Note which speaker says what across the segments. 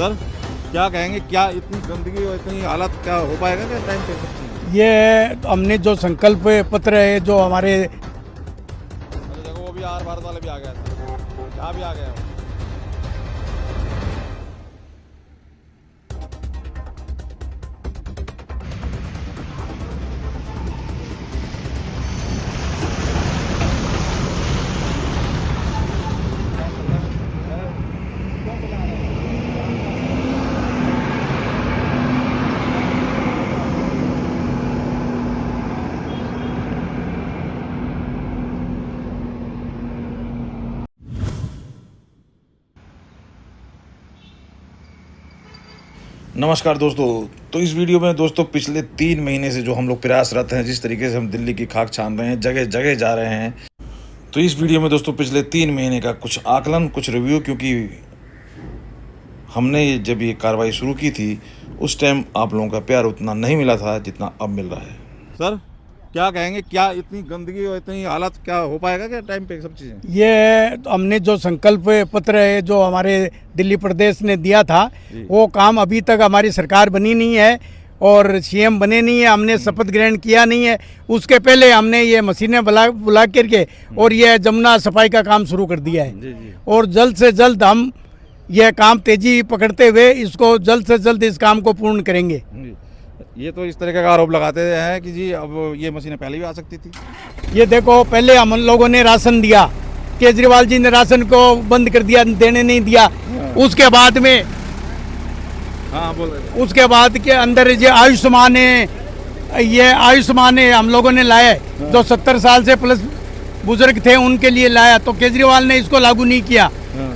Speaker 1: Sir क्या कहेंगे, क्या इतनी गंदगी और इतनी हालत क्या हो पाएगा क्या टाइम पे सब चीज़?
Speaker 2: ये हमने जो संकल्प पत्र है जो हमारे
Speaker 1: अच्छा देखो वो भी आर भारत वाले भी आ गया था, क्या भी आ गया है। नमस्कार दोस्तों। तो इस वीडियो में दोस्तों पिछले 3 महीने से जो हम लोग प्रयासरत हैं, जिस तरीके से हम दिल्ली की खाक छान रहे हैं, जगह जगह जा रहे हैं, तो इस वीडियो में दोस्तों पिछले 3 महीने का कुछ आकलन, कुछ रिव्यू, क्योंकि हमने जब ये कार्रवाई शुरू की थी उस टाइम आप लोगों का प्यार उतना नहीं मिला था जितना अब मिल रहा है। सर क्या कहेंगे, क्या इतनी गंदगी और इतनी हालत क्या हो पाएगा क्या टाइम पे सब चीज़ें?
Speaker 2: ये हमने जो संकल्प पत्र है जो हमारे दिल्ली प्रदेश ने दिया था वो काम अभी तक हमारी सरकार बनी नहीं है और सीएम बने नहीं है, हमने शपथ ग्रहण किया नहीं है। उसके पहले हमने ये मशीनें बुला करके और ये जमुना सफाई का काम शुरू कर दिया है और जल्द से जल्द हम यह काम तेजी पकड़ते हुए इसको जल्द से जल्द इस काम को पूर्ण करेंगे।
Speaker 1: ये तो इस तरह का आरोप लगाते हैं कि जी अब ये मशीनें पहले भी आ सकती थी।
Speaker 2: ये देखो, पहले हम लोगों ने राशन दिया, केजरीवाल जी ने राशन को बंद कर दिया, देने नहीं दिया। उसके बाद में
Speaker 1: बोल रहे
Speaker 2: उसके बाद के अंदर ये आयुष्मान है हम लोगों ने लाया, जो 70 साल से प्लस बुजुर्ग थे उनके लिए लाया, तो केजरीवाल ने इसको लागू नहीं किया।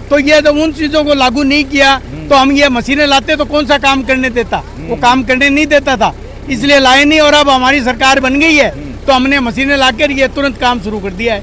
Speaker 2: तो ये जब उन चीजों को लागू नहीं किया तो हम ये मशीनें लाते तो कौन सा काम करने देता, वो काम करने नहीं देता था, इसलिए लाए नहीं। और अब हमारी सरकार बन गई है तो हमने मशीनें लाकर ये तुरंत काम शुरू कर दिया है।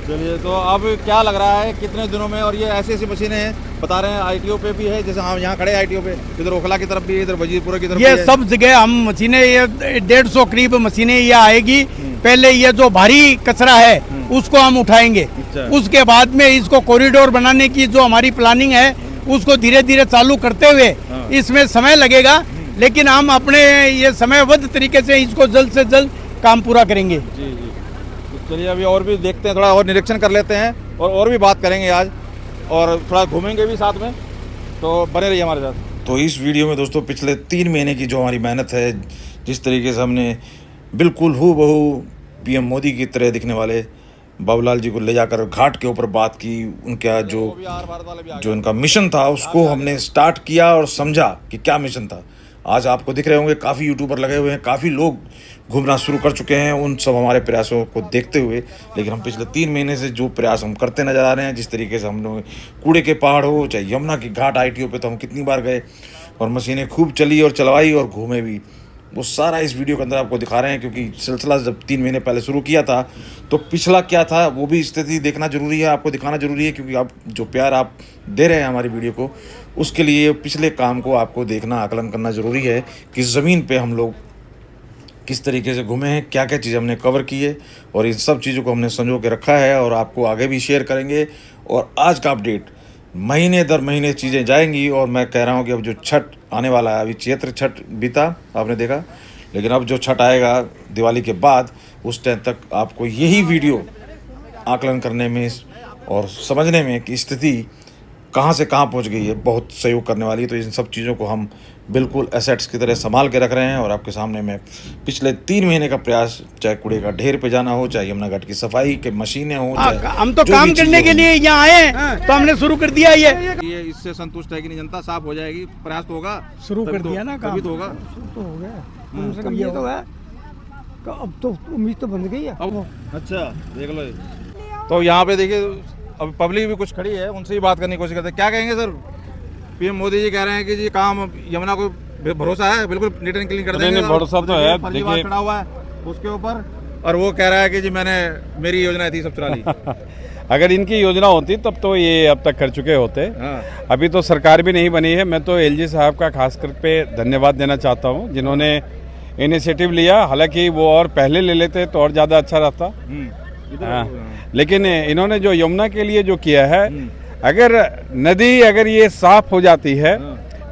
Speaker 1: चलिए, तो अब क्या लग रहा है कितने दिनों में? और ये ऐसी ऐसी मशीनें हैं, बता रहे हैं आईटीओ पे भी है, जैसे हम यहाँ खड़े आईटीओ पे, इधर ओखला की तरफ भी है, इधर वजीरपुरा की तरफ
Speaker 2: ये सब जगह हम मशीनें, ये 150 करीब मशीनें ये आएगी। पहले ये जो भारी कचरा है उसको हम उठाएंगे, उसके बाद में इसको कॉरिडोर बनाने की जो हमारी प्लानिंग है उसको धीरे धीरे चालू करते हुए इसमें समय लगेगा, लेकिन हम अपने ये समयबद्ध तरीके से इसको जल्द से जल्द काम पूरा करेंगे।
Speaker 1: जी जी, तो चलिए अभी और भी देखते हैं, थोड़ा और निरीक्षण कर लेते हैं और भी बात करेंगे आज, और थोड़ा घूमेंगे भी साथ में, तो बने रहिए हमारे साथ। तो इस वीडियो में दोस्तों पिछले 3 महीने की जो हमारी मेहनत है, जिस तरीके से हमने बिल्कुल हूबहू पीएम मोदी की तरह दिखने वाले बाबूलाल जी को ले जाकर घाट के ऊपर बात की, उनका जो उनका मिशन था उसको हमने स्टार्ट किया और समझा कि क्या मिशन था। आज आपको दिख रहे होंगे काफ़ी यूट्यूबर लगे हुए हैं, काफ़ी लोग घूमना शुरू कर चुके हैं उन सब हमारे प्रयासों को देखते हुए। लेकिन हम पिछले 3 महीने से जो प्रयास हम करते नजर आ रहे हैं, जिस तरीके से हम लोग कूड़े के पहाड़ हो चाहे यमुना की घाट आईटीओ पे, तो हम कितनी बार गए और मशीनें खूब चली और चलवाई और घूमे भी, वो सारा इस वीडियो के अंदर आपको दिखा रहे हैं। क्योंकि सिलसिला जब 3 महीने पहले शुरू किया था तो पिछला क्या था वो भी स्थिति देखना जरूरी है, आपको दिखाना जरूरी है, क्योंकि आप जो प्यार आप दे रहे हैं हमारी वीडियो को, उसके लिए पिछले काम को आपको देखना, आकलन करना ज़रूरी है कि ज़मीन पे हम लोग किस तरीके से घूमे हैं, क्या क्या चीज़ हमने कवर की है, और इन सब चीज़ों को हमने संजो के रखा है और आपको आगे भी शेयर करेंगे। और आज का अपडेट, महीने दर महीने चीज़ें जाएंगी, और मैं कह रहा हूँ कि अब जो छठ आने वाला है, अभी चैत्र छठ बीता आपने देखा, लेकिन अब जो छठ आएगा दिवाली के बाद, उस टाइम तक आपको यही वीडियो आकलन करने में और समझने में कि स्थिति कहाँ से कहाँ पहुँच गई है बहुत सहयोग करने वाली है। तो इन सब चीज़ों को हम बिल्कुल एसेट्स की तरह संभाल के रख रहे हैं और आपके सामने मैं पिछले 3 महीने का प्रयास, चाहे कूड़े का ढेर पे जाना हो, चाहे यमुना घाट की सफाई के मशीनें हो,
Speaker 2: हम तो काम करने के लिए यहाँ आए हैं, तो हमने शुरू कर दिया। ये
Speaker 1: इससे संतुष्ट है कि नहीं जनता? साफ हो जाएगी, प्रयास तो होगा,
Speaker 2: शुरू कर दिया ना काम,
Speaker 1: तभी तो होगा।
Speaker 2: तो हो गया, ये तो है, अब तो उम्मीद तो बन गई है।
Speaker 1: अच्छा देख लो, तो यहाँ पे देखिए अब पब्लिक भी कुछ खड़ी है, उनसे ही बात करने की कोशिश करते हैं। क्या कहेंगे सर? पीएम मोदी जी कह रहे हैं कि जी काम यमुना को भरोसा है, बिल्कुल नीट एंड क्लीन कर देंगे।
Speaker 3: भरोसा तो है,
Speaker 1: देखिए खड़ा हुआ है उसके ऊपर, और वो कह रहा है कि जी मेरी योजना थी सब चुरा ली।
Speaker 3: अगर इनकी योजना होती तब तो ये अब तक कर चुके होते। अभी तो सरकार भी नहीं बनी है। मैं तो एलजी साहब का खासकर पे धन्यवाद देना चाहता हूँ, जिन्होंने इनिशिएटिव लिया। हालांकि वो और पहले ले लेते तो और ज़्यादा अच्छा रहता। लेकिन इन्होंने जो यमुना के लिए जो किया है, अगर नदी अगर ये साफ हो जाती है,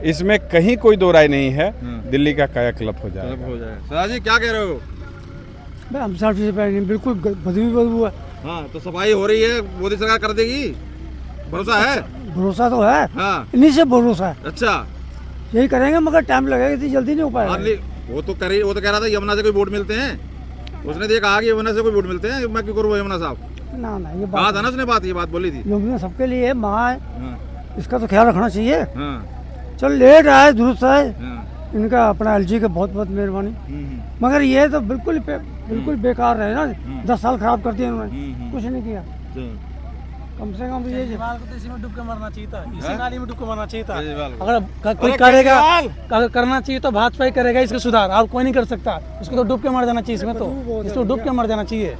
Speaker 3: इसमें कहीं कोई दो राय नहीं है, दिल्ली का कायाकल्प हो जाएगा।
Speaker 1: हो जाए। सरदार जी क्या कह रहे हो?
Speaker 2: हम साफ से बिल्कुल बदबू है।
Speaker 1: हाँ, तो सफाई हो रही है, मोदी सरकार कर देगी, भरोसा है?
Speaker 2: भरोसा तो है,
Speaker 1: हाँ,
Speaker 2: इन्हीं से भरोसा है,
Speaker 1: अच्छा।
Speaker 2: यही करेंगे, मगर टाइम लगेगा, इतनी जल्दी नहीं हो पाएगा।
Speaker 1: वो तो कह रहा था यमुना से कोई वोट मिलते हैं, उसने देखा कहा कि यमुना से कोई वोट मिलते हैं, मैं क्यों करूँ यमुना साहब?
Speaker 2: ना ये
Speaker 1: कहा था ना उसने, ये बात बोली थी।
Speaker 2: यमुना सबके लिए है, माँ है,
Speaker 1: हाँ,
Speaker 2: इसका तो ख्याल रखना चाहिए।
Speaker 1: हाँ,
Speaker 2: चल लेट आए, दुरुस्त आए,
Speaker 1: हाँ,
Speaker 2: इनका अपना एलजी का बहुत बहुत मेहरबानी। मगर ये तो बिल्कुल बेकार रहे ना, 10 साल खराब कर दिए उन्होंने, कुछ नहीं किया। कम से कम ये
Speaker 4: केजरीवाल को तो इसी में डूब के मरना चाहिए था, इसी नाली में डूब के मरना चाहिए था।
Speaker 1: केजरीवाल को।
Speaker 4: अगर कोई करेगा, अगर करना चाहिए तो भाजपा ही करेगा इसका सुधार, और कोई नहीं कर सकता। उसको तो डूब के मर जाना चाहिए, इसमें तो इसको डूब के मर जाना चाहिए।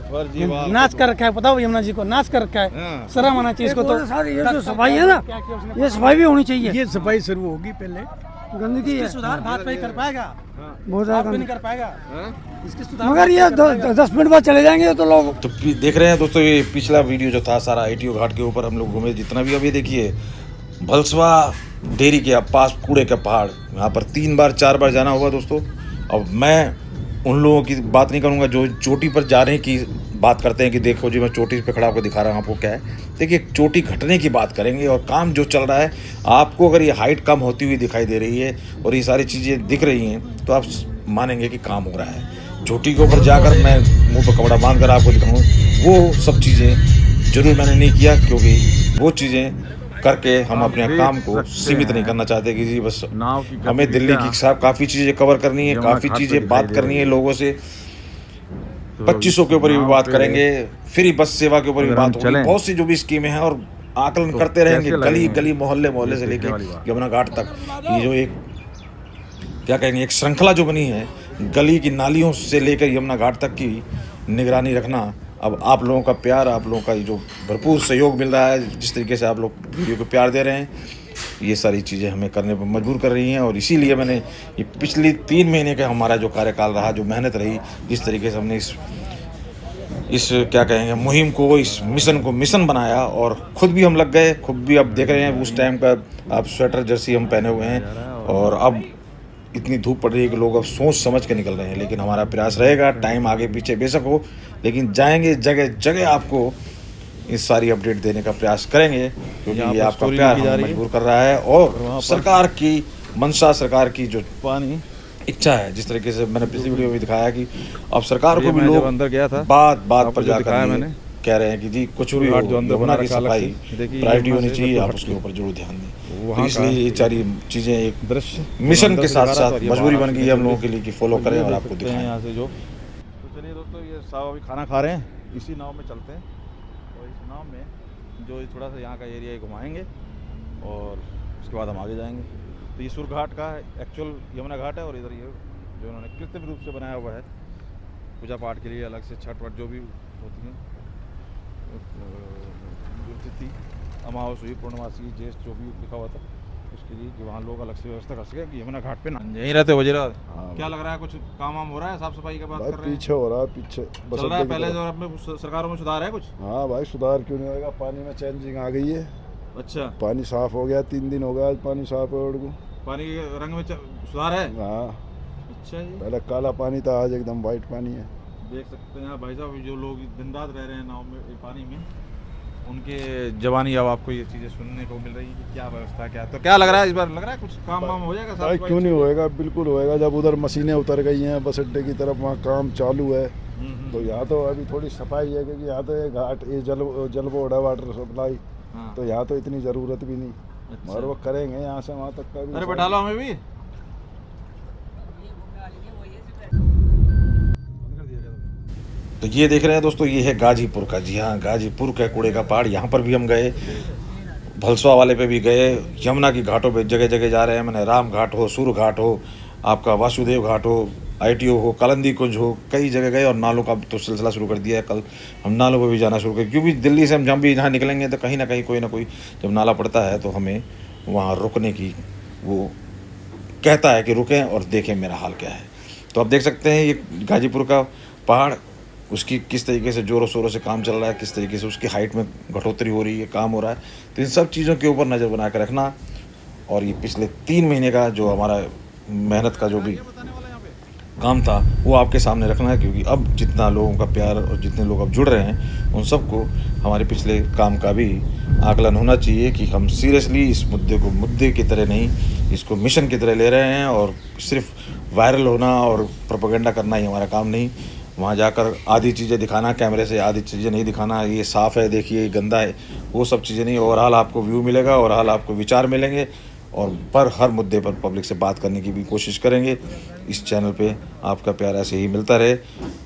Speaker 4: नाच कर रखा है, पता हो यमुना जी को नाच कर रखा है, शर्म आना चाहिए इसको तो।
Speaker 2: ये जो सफाई है ना, ये सफाई भी होनी चाहिए।
Speaker 5: ये सफाई शुरू होगी पहले,
Speaker 2: गंदगी है,
Speaker 4: सुधार भाजपा ही कर पाएगा,
Speaker 2: बहुत
Speaker 4: आप भी
Speaker 2: ज्यादा।
Speaker 4: नहीं कर पाएगा इसके सुधार।
Speaker 2: मगर ये 10 मिनट बाद चले जाएंगे तो लोग।
Speaker 1: तो देख रहे हैं दोस्तों, ये पिछला वीडियो जो था सारा ITO घाट के ऊपर हम लोग घूमे, जितना भी अभी देखिए भलसवा डेयरी के पास कूड़े का पहाड़, यहाँ पर 3 बार 4 बार जाना होगा दोस्तों। अब मैं उन लोगों की बात नहीं करूँगा जो चोटी पर जाने की बात करते हैं कि देखो जी मैं चोटी पे खड़ा होकर दिखा रहा हूँ आपको क्या है। देखिए चोटी घटने की बात करेंगे, और काम जो चल रहा है, आपको अगर ये हाइट कम होती हुई दिखाई दे रही है और ये सारी चीज़ें दिख रही हैं तो आप मानेंगे कि काम हो रहा है। चोटी के ऊपर जाकर मैं मुंह पर कपड़ा बांध कर आपको दिखाऊँ, वो सब चीज़ें जरूर मैंने नहीं किया, क्योंकि वो चीज़ें करके हम अपने काम को सीमित नहीं करना चाहते कि जी बस हमें दिल्ली की साहब काफ़ी चीज़ें कवर करनी है, काफ़ी चीज़ें बात करनी है लोगों से। 2500 के ऊपर भी बात करेंगे, फ्री बस सेवा के ऊपर भी बात होगी, बहुत सी जो भी स्कीमें हैं, और आकलन करते रहेंगे गली गली मोहल्ले से लेके यमुना घाट तक। ये जो एक क्या कहेंगे, एक श्रृंखला जो बनी है, गली की नालियों से लेकर यमुना घाट तक की निगरानी रखना। अब आप लोगों का प्यार, आप लोगों का जो भरपूर सहयोग मिल रहा है, जिस तरीके से आप लोग वीडियो को प्यार दे रहे हैं, ये सारी चीज़ें हमें करने पर मजबूर कर रही हैं। और इसीलिए मैंने ये पिछली 3 महीने का हमारा जो कार्यकाल रहा, जो मेहनत रही, जिस तरीके से हमने इस क्या कहेंगे मुहिम को, इस मिशन को मिशन बनाया, और खुद भी हम लग गए, खुद भी अब देख रहे हैं उस टाइम का आप स्वेटर जर्सी हम पहने हुए हैं, और अब इतनी धूप पड़ रही है कि लोग अब सोच समझ के निकल रहे हैं। लेकिन हमारा प्रयास रहेगा, टाइम आगे पीछे बेशक हो, लेकिन जाएंगे जगह जगह आपको इस सारी अपडेट देने का प्रयास करेंगे, क्योंकि ये आपका प्यार हमें मजबूर कर रहा है, और सरकार की मंशा, सरकार की जो पानी इच्छा है, जिस तरीके से मैंने पिछली वीडियो में दिखाया कि अब सरकार को भी लोग अंदर गया था, बात पर जाकर मैंने कह रहे हैं कि जी कुछ भी हो, यमुना की सफाई प्रायोरिटी होनी चाहिए, आप उसके ऊपर जरूर ध्यान दें। तो इसलिए ये सारी चीज़ें एक दृश्य मिशन के साथ साथ मजबूरी बन गई है हम लोगों के लिए कि फॉलो करें और आपको दिखाएं यहाँ से जो। तो चलिए दोस्तों, ये साहब अभी खाना खा रहे हैं, इसी नाव में चलते हैं, और इस नाव में जो थोड़ा सा यहाँ का एरिया घुमाएंगे, और उसके बाद हम आगे जाएंगे। तो ये सुरघाट का एक्चुअल यमुना घाट है, और इधर ये जो उन्होंने कृत्रिम रूप से बनाया हुआ है पूजा पाठ के लिए, अलग से छठ वट जो भी होती हैं, तिथि अमावस हुई, पूर्णमासी, ज्येष्ठ जो भी लिखा हुआ था, उसके लिए कि वहाँ लोग अलग से व्यवस्था कर सके कि यमुना घाट पे ना यहीं रहते हो। वजीरा क्या लग रहा है, कुछ काम वाम हो रहा है, साफ सफाई का बात कर रहे हैं?
Speaker 6: पीछे हो रहा है, पीछे
Speaker 1: चल रहा है, पहले जो अब में सरकारों में सुधार है कुछ?
Speaker 6: हाँ भाई, सुधार क्यों नहीं होगा, पानी में चेंजिंग आ गई है।
Speaker 1: अच्छा,
Speaker 6: पानी साफ हो गया, 3 दिन हो गया आज पानी साफ है। और
Speaker 1: पानी के रंग में सुधार है?
Speaker 6: हाँ,
Speaker 1: अच्छा जी,
Speaker 6: पहले काला पानी था, आज एकदम वाइट पानी है।
Speaker 1: देख सकते हैं भाई साहब, जो लोग दिन रात रह रहे हैं नाव में, पानी में, उनके जवानी अब आपको ये चीज़ें सुनने को मिल रही है कि क्या व्यवस्था, क्या तो क्या लग रहा है इस बार, लग रहा है कुछ काम वाम हो जाएगा?
Speaker 6: भाई क्यों नहीं होएगा, बिल्कुल होएगा। जब उधर मशीनें उतर गई हैं बस अड्डे की तरफ, वहाँ काम चालू है, तो यहाँ तो अभी थोड़ी सफाई है, क्योंकि यहाँ तो ये घाट, ये जल बोर्ड है, वाटर सप्लाई, तो यहाँ तो इतनी ज़रूरत भी नहीं।
Speaker 1: अच्छा।
Speaker 6: और वो करेंगे यहाँ से वहाँ तक का भी।
Speaker 1: अरे बैठा लो हमें भी। तो ये देख रहे हैं दोस्तों, ये है गाजीपुर का, जी हाँ गाजीपुर का कूड़े का पहाड़। यहाँ पर भी हम गए, भलसवा वाले पे भी गए, यमुना की घाटों पे जगह जगह जा रहे हैं। मैंने राम घाट हो, सूर्य घाट हो, आपका वासुदेव घाट हो, ITO हो, कालंदी कुंज हो, कई जगह गए, और नालों का तो सिलसिला शुरू कर दिया है। कल हम नालों पे भी जाना शुरू करें, क्योंकि दिल्ली से हम जब भी यहाँ निकलेंगे तो कहीं ना कहीं कोई ना कोई जब नाला पड़ता है तो हमें वहाँ रुकने की वो कहता है कि रुकें और देखें मेरा हाल क्या है। तो आप देख सकते हैं ये गाजीपुर का पहाड़, उसकी किस तरीके से ज़ोरों शोरों से काम चल रहा है, किस तरीके से उसकी हाइट में घटोतरी हो रही है, काम हो रहा है। तो इन सब चीज़ों के ऊपर नज़र बना कर रखना। और ये पिछले 3 महीने का जो हमारा मेहनत का जो भी काम था वो आपके सामने रखना है, क्योंकि अब जितना लोगों का प्यार और जितने लोग अब जुड़ रहे हैं उन सबको हमारे पिछले काम का भी आकलन होना चाहिए कि हम सीरियसली इस मुद्दे को मुद्दे की तरह नहीं, इसको मिशन की तरह ले रहे हैं। और सिर्फ वायरल होना और प्रोपेगेंडा करना ही हमारा काम नहीं। वहाँ जाकर आधी चीज़ें दिखाना कैमरे से, आधी चीज़ें नहीं दिखाना, ये साफ़ है देखिए, ये गंदा है, वो सब चीज़ें नहीं। ओवरऑल आपको व्यू मिलेगा, ओवरऑल आपको विचार मिलेंगे, और पर हर मुद्दे पर पब्लिक से बात करने की भी कोशिश करेंगे। इस चैनल पे आपका प्यार ऐसे ही मिलता रहे,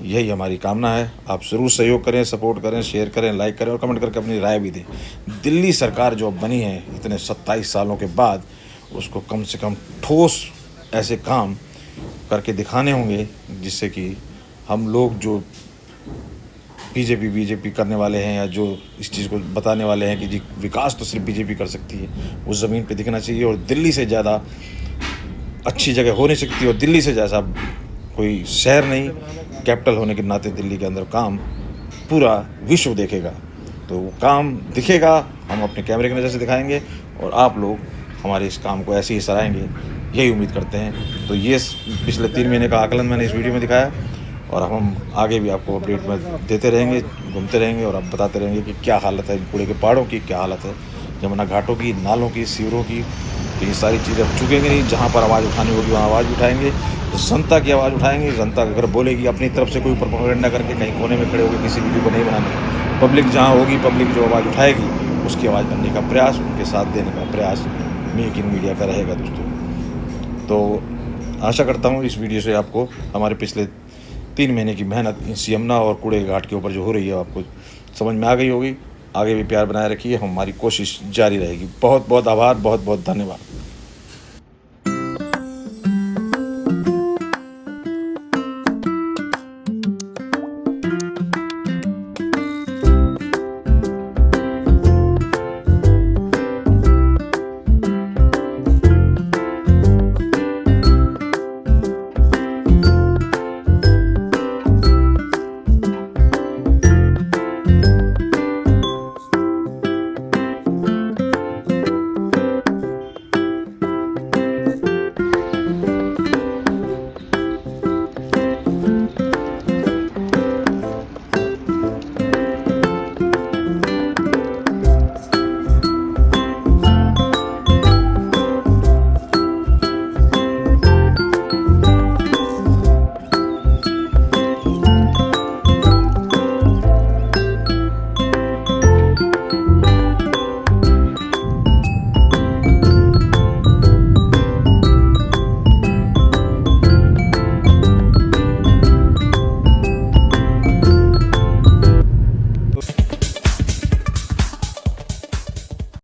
Speaker 1: यही हमारी कामना है। आप ज़रूर सहयोग करें, सपोर्ट करें, शेयर करें, लाइक करें और कमेंट करके अपनी राय भी दें। दिल्ली सरकार जो बनी है इतने 27 सालों के बाद, उसको कम से कम ठोस ऐसे काम करके दिखाने होंगे जिससे कि हम लोग जो बीजेपी करने वाले हैं या जो इस चीज़ को बताने वाले हैं कि जी विकास तो सिर्फ बीजेपी कर सकती है, वो ज़मीन पे दिखना चाहिए। और दिल्ली से ज़्यादा अच्छी जगह हो नहीं सकती, और दिल्ली से जैसा कोई शहर नहीं, कैपिटल होने के नाते दिल्ली के अंदर काम पूरा विश्व देखेगा। तो वो काम दिखेगा, हम अपने कैमरे की नज़र से दिखाएंगे और आप लोग हमारे इस काम को ऐसे ही सराहेंगे, यही उम्मीद करते हैं। तो ये पिछले 3 महीने का आकलन मैंने इस वीडियो में दिखाया, और हम आगे भी आपको अपडेट में देते रहेंगे, घूमते रहेंगे और आप बताते रहेंगे कि क्या हालत है कूड़े के पहाड़ों की, क्या हालत है यमुना घाटों की, नालों की, सीवरों की। तो ये सारी चीज़ें अब चुकेंगे नहीं। जहाँ पर आवाज़ उठानी होगी वहाँ आवाज़ उठाएंगे, जनता की आवाज़ उठाएंगे। जनता अगर बोलेगी अपनी तरफ से कोई प्रोपेगेंडा करके कहीं कोने में खड़े होकर किसी वीडियो को नहीं बनाने, पब्लिक जहाँ होगी, पब्लिक जो आवाज़ उठाएगी उसकी आवाज़ बनने का प्रयास, उनके साथ देने का प्रयास मेक इन मीडिया का रहेगा दोस्तों। तो आशा करता हूँ इस वीडियो से आपको हमारे पिछले 3 महीने की मेहनत इस यमुना और कूड़े घाट के ऊपर जो हो रही है आपको समझ में आ गई होगी। आगे भी प्यार बनाए रखिए, हमारी कोशिश जारी रहेगी। बहुत बहुत आभार, बहुत बहुत धन्यवाद।